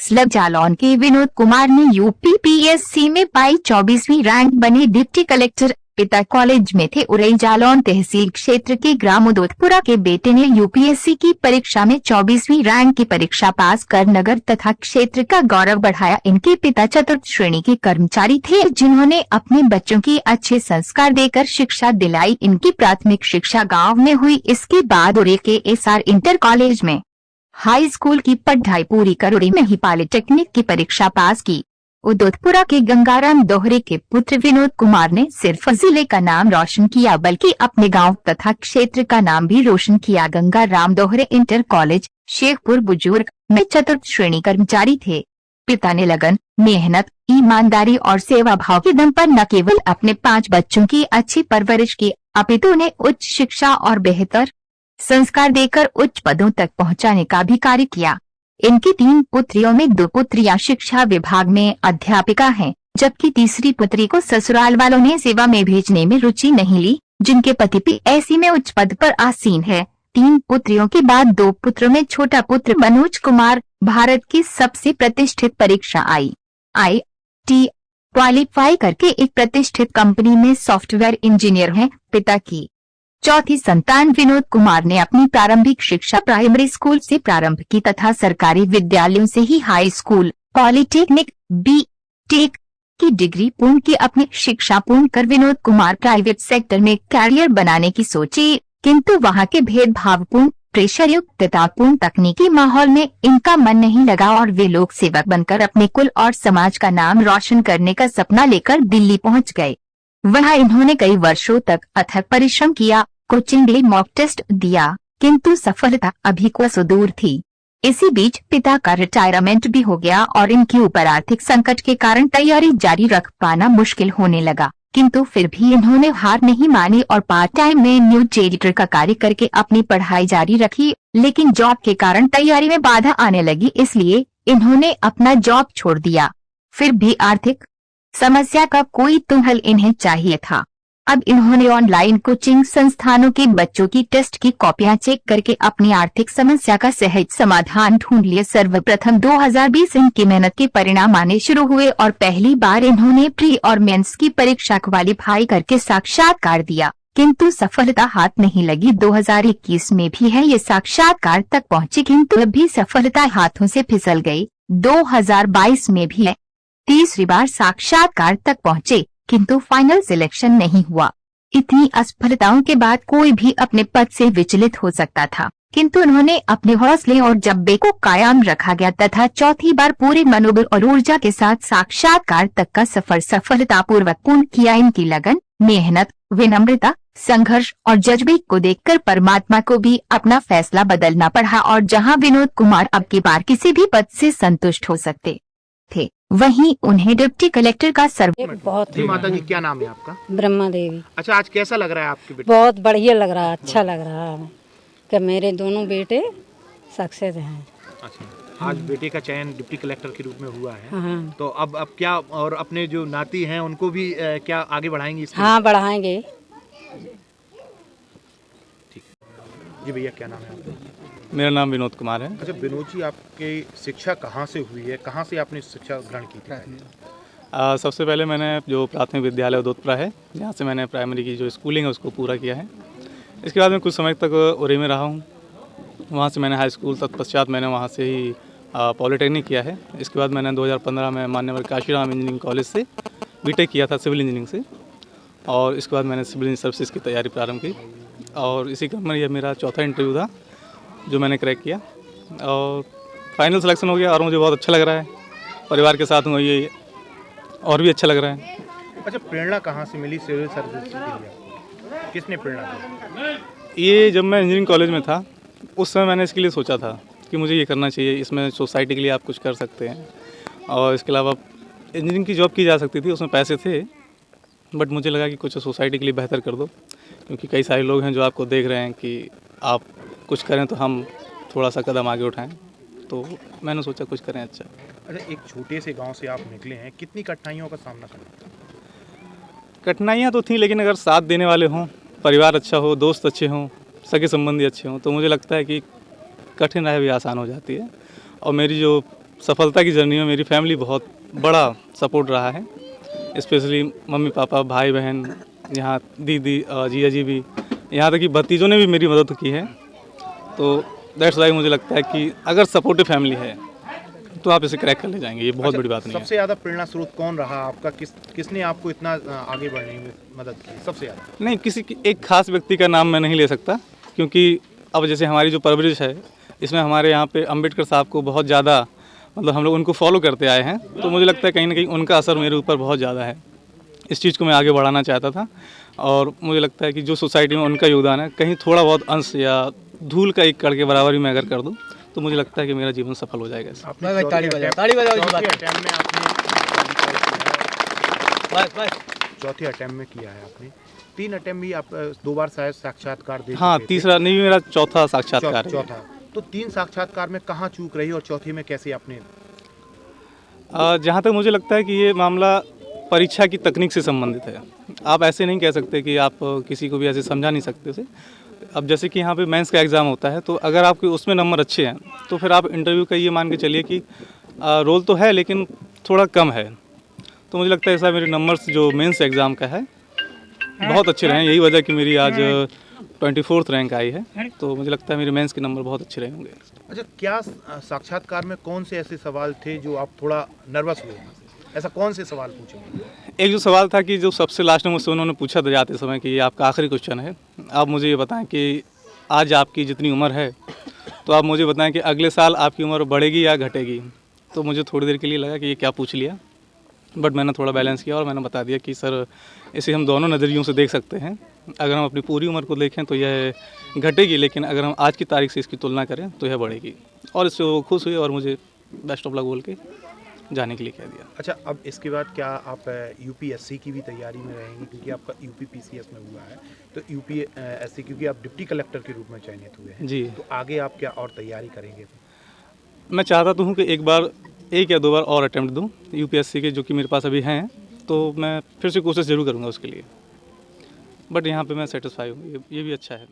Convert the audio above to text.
Slug Jalaun के विनोद कुमार ने UP PSC में पाई 24वीं रैंक, बने डिप्टी कलेक्टर। पिता कॉलेज में थे। उरई जालौन तहसील क्षेत्र के ग्राम उदोतपुरा के बेटे ने यूपीएससी की परीक्षा में 24वीं रैंक की परीक्षा पास कर नगर तथा क्षेत्र का गौरव बढ़ाया। इनके पिता चतुर्थ श्रेणी के कर्मचारी थे, जिन्होंने अपने बच्चों की अच्छे संस्कार देकर शिक्षा दिलाई। इनकी प्राथमिक शिक्षा गाँव में हुई। इसके बाद उरई के एसआर इंटर कॉलेज में हाई स्कूल की पढ़ाई पूरी कर उरई में ही पॉलिटेक्निक की परीक्षा पास की। उदोतपुरा के गंगाराम दोहरे के पुत्र विनोद कुमार ने सिर्फ जिले का नाम रोशन किया, बल्कि अपने गांव तथा क्षेत्र का नाम भी रोशन किया। गंगाराम दोहरे इंटर कॉलेज शेखपुर बुजुर्ग में चतुर्थ श्रेणी कर्मचारी थे। पिता ने लगन, मेहनत, ईमानदारी और सेवा भाव के दम पर न केवल अपने 5 बच्चों की अच्छी परवरिश की, अपितु उन्हें उच्च शिक्षा और बेहतर संस्कार देकर उच्च पदों तक पहुंचाने का भी कार्य किया। इनकी 3 पुत्रियों में 2 पुत्रियां शिक्षा विभाग में अध्यापिका हैं, जबकि तीसरी पुत्री को ससुराल वालों ने सेवा में भेजने में रुचि नहीं ली, जिनके पति पीएससी में उच्च पद पर आसीन है। 3 पुत्रियों के बाद 2 पुत्रों में छोटा पुत्र मनोज कुमार भारत की सबसे प्रतिष्ठित परीक्षा IIT क्वालिफाई करके एक प्रतिष्ठित कंपनी में सॉफ्टवेयर इंजीनियर हैं। पिता की चौथी संतान विनोद कुमार ने अपनी प्रारंभिक शिक्षा प्राइमरी स्कूल से प्रारंभ की तथा सरकारी विद्यालयों से ही हाई स्कूल, पॉलिटेक्निक, BTech की डिग्री पूर्ण की। अपनी शिक्षा पूर्ण कर विनोद कुमार प्राइवेट सेक्टर में कैरियर बनाने की सोची, किंतु वहां के भेदभावपूर्ण, प्रेशरयुक्त तथा पूर्ण तकनीकी माहौल में इनका मन नहीं लगा और वे लोक सेवक बनकर अपने कुल और समाज का नाम रोशन करने का सपना लेकर दिल्ली पहुंच गए। वहां इन्होंने कई वर्षों तक अथक परिश्रम किया, कोचिंग ली, मॉक टेस्ट दिया, किंतु सफलता अभी कोसों दूर थी। इसी बीच पिता का रिटायरमेंट भी हो गया और इनके ऊपर आर्थिक संकट के कारण तैयारी जारी रख पाना मुश्किल होने लगा, किंतु फिर भी इन्होंने हार नहीं मानी और पार्ट टाइम में न्यूज एडिटर का कार्य करके अपनी पढ़ाई जारी रखी। लेकिन जॉब के कारण तैयारी में बाधा आने लगी, इसलिए इन्होंने अपना जॉब छोड़ दिया। फिर भी आर्थिक समस्या का कोई तो हल इन्हें चाहिए था। अब इन्होंने ऑनलाइन कोचिंग संस्थानों के बच्चों की टेस्ट की कॉपियां चेक करके अपनी आर्थिक समस्या का सहज समाधान ढूंढ लिया। सर्वप्रथम 2020 इनकी मेहनत के परिणाम आने शुरू हुए और पहली बार इन्होंने प्री और मेंस की परीक्षा क्वालिफाई करके साक्षात्कार दिया, किंतु सफलता हाथ नहीं लगी। 2021 में भी है ये साक्षात्कार तक पहुंचे, किंतु अभी सफलता हाथों से फिसल गई। 2022 में भी है, तीसरी बार साक्षात्कार तक पहुंचे, किंतु फाइनल सिलेक्शन नहीं हुआ। इतनी असफलताओं के बाद कोई भी अपने पद से विचलित हो सकता था, किंतु उन्होंने अपने हौसले और जज्बे को कायम रखा गया तथा चौथी बार पूरे मनोबल और ऊर्जा के साथ साक्षात्कार तक का सफर सफलतापूर्वक पूर्ण किया। इनकी लगन, मेहनत, विनम्रता, संघर्ष और जज्बे को देखकर परमात्मा को भी अपना फैसला बदलना पड़ा और जहां विनोद कुमार अब की बार किसी भी पद से संतुष्ट हो सकते थे, वहीं उन्हें डिप्टी कलेक्टर का बहुत जी माता जी, क्या नाम है आपका? ब्रह्मा देवी। अच्छा, आज कैसा लग रहा है आपके बेटे? बहुत बढ़िया लग रहा है, अच्छा लग रहा है कि मेरे दोनों बेटे सक्सेस हैं। अच्छा, आज बेटे का चयन डिप्टी कलेक्टर के रूप में हुआ है। हाँ। तो अब क्या, और अपने जो नाती हैं उनको भी क्या आगे बढ़ाएंगे इसमें? हाँ, बढ़ाएंगे। ठीक। जी भैया, क्या नाम है आपका? मेरा नाम विनोद कुमार है। अच्छा विनोद जी, आपकी शिक्षा कहाँ से हुई है, कहाँ से आपने शिक्षा ग्रहण की थी? सबसे पहले मैंने जो प्राथमिक विद्यालय उदोतपुरा है, जहाँ से मैंने प्राइमरी की जो स्कूलिंग है उसको पूरा किया है। इसके बाद मैं कुछ समय तक उरई में रहा हूँ। वहाँ से मैंने हाई स्कूल, तत्पश्चात मैंने वहाँ से ही पॉलिटेक्निक किया है। इसके बाद मैंने 2015 में मान्यवर काशीराम इंजीनियरिंग कॉलेज से बीटेक किया था सिविल इंजीनियरिंग से, और इसके बाद मैंने सिविल सर्विसेज की तैयारी प्रारंभ की और इसी क्रम में यह मेरा चौथा इंटरव्यू था जो मैंने क्रैक किया और फाइनल सिलेक्शन हो गया और मुझे बहुत अच्छा लग रहा है। परिवार के साथ हूँ, ये और भी अच्छा लग रहा है। अच्छा, प्रेरणा कहाँ से मिली सिविल सर्विस के लिए? किसने प्रेरणा दी? ये जब मैं इंजीनियरिंग कॉलेज में था उस समय मैंने इसके लिए सोचा था कि मुझे ये करना चाहिए, इसमें सोसाइटी के लिए आप कुछ कर सकते हैं और इसके अलावा इंजीनियरिंग की जॉब की जा सकती थी, उसमें पैसे थे, बट मुझे लगा कि कुछ सोसाइटी के लिए बेहतर कर दो, क्योंकि कई सारे लोग हैं जो आपको देख रहे हैं कि आप कुछ करें तो हम थोड़ा सा कदम आगे उठाएं, तो मैंने सोचा कुछ करें। अच्छा, एक छोटे से गांव से आप निकले हैं, कितनी कठिनाइयों का सामना करना? कठिनाइयाँ तो थी, लेकिन अगर साथ देने वाले हों, परिवार अच्छा हो, दोस्त अच्छे हों, सगे संबंधी अच्छे हों, तो मुझे लगता है कि कठिन राह भी आसान हो जाती है। और मेरी जो सफलता की जर्नी में मेरी फैमिली बहुत बड़ा सपोर्ट रहा है, स्पेशली मम्मी पापा, भाई बहन, यहाँ दीदी, जिया जी भी, यहाँ तक कि भतीजों ने भी मेरी मदद की है। तो दैट्स वाई मुझे लगता है कि अगर सपोर्टिव फैमिली है तो आप इसे क्रैक कर ले जाएंगे, ये बहुत बड़ी बात नहीं है। सबसे ज़्यादा प्रेरणा स्रोत कौन रहा आपका? किसने आपको इतना आगे बढ़ने में मदद की सबसे ज़्यादा? नहीं, किसी एक खास व्यक्ति का नाम मैं नहीं ले सकता, क्योंकि अब जैसे हमारी जो परवरिश है इसमें हमारे यहाँ पे अम्बेडकर साहब को बहुत ज़्यादा, मतलब हम लोग उनको फॉलो करते आए हैं, तो मुझे लगता है कहीं ना कहीं उनका असर मेरे ऊपर बहुत ज़्यादा है। इस चीज़ को मैं आगे बढ़ाना चाहता था और मुझे लगता है कि जो सोसाइटी में उनका योगदान है, कहीं थोड़ा बहुत अंश या धूल का एक कण के बराबर ही मैं अगर कर दूं तो मुझे लगता है कि मेरा जीवन सफल हो जाएगा इससे। आपने ताली बजाओ चौथे अटेम्प्ट में आपने चौथे अटेम्प्ट में किया है आपने। 3 अटेम्प्ट भी आप 2 बार शायद साक्षातकार दे हाँ, चुके थे। तीसरा नहीं, मेरा चौथा साक्षात्कार है। चौथा। तो 3 साक्षात्कार में कहाँ चूक रही और चौथे में कैसे आपने? जहाँ तक मुझे लगता है कि ये मामला परीक्षा की तकनीक से संबंधित है। आप ऐसे नहीं कह सकते कि आप किसी को भी ऐसे समझा नहीं सकते उसे। अब जैसे कि यहाँ पे मेंस का एग्ज़ाम होता है, तो अगर आपके उसमें नंबर अच्छे हैं तो फिर आप इंटरव्यू का ये मान के चलिए कि रोल तो है लेकिन थोड़ा कम है। तो मुझे लगता है ऐसा मेरे नंबर्स जो मेंस एग्ज़ाम का है बहुत अच्छे रहे हैं, यही वजह कि मेरी आज 24th रैंक आई है। तो मुझे लगता है मेरे मेंस के नंबर बहुत अच्छे रहे होंगे। अच्छा, क्या साक्षात्कार में कौन से ऐसे सवाल थे जो आप थोड़ा नर्वस हुए? ऐसा कौन से सवाल पूछे? एक जो सवाल था कि जो सबसे लास्ट में मुझसे उन्होंने पूछा था जाते समय कि ये आपका आखिरी क्वेश्चन है, आप मुझे ये बताएं कि आज आपकी जितनी उम्र है तो आप मुझे बताएं कि अगले साल आपकी उम्र बढ़ेगी या घटेगी। तो मुझे थोड़ी देर के लिए लगा कि ये क्या पूछ लिया, बट मैंने थोड़ा बैलेंस किया और मैंने बता दिया कि सर इसे हम दोनों नज़रियों से देख सकते हैं। अगर हम अपनी पूरी उम्र को देखें तो यह घटेगी, लेकिन अगर हम आज की तारीख से इसकी तुलना करें तो यह बढ़ेगी। और इससे वो खुश हुए और मुझे बेस्ट ऑफ लक बोल के जाने के लिए कह दिया। अच्छा, अब इसके बाद क्या आप यूपीएससी की भी तैयारी में रहेंगे, क्योंकि आपका यूपीपीसीएस में हुआ है, तो यूपीएससी क्योंकि आप डिप्टी कलेक्टर के रूप में चयनित हुए हैं जी, तो आगे आप क्या और तैयारी करेंगे? मैं चाहता तो हूँ कि एक या 2 बार और अटैम्प्ट दूँ यूपीएससी के, जो कि मेरे पास अभी हैं, तो मैं फिर से कोशिश ज़रूर करूँगा उसके लिए। बट यहाँ पे मैं सेटिस्फाई हूँ, ये भी अच्छा है।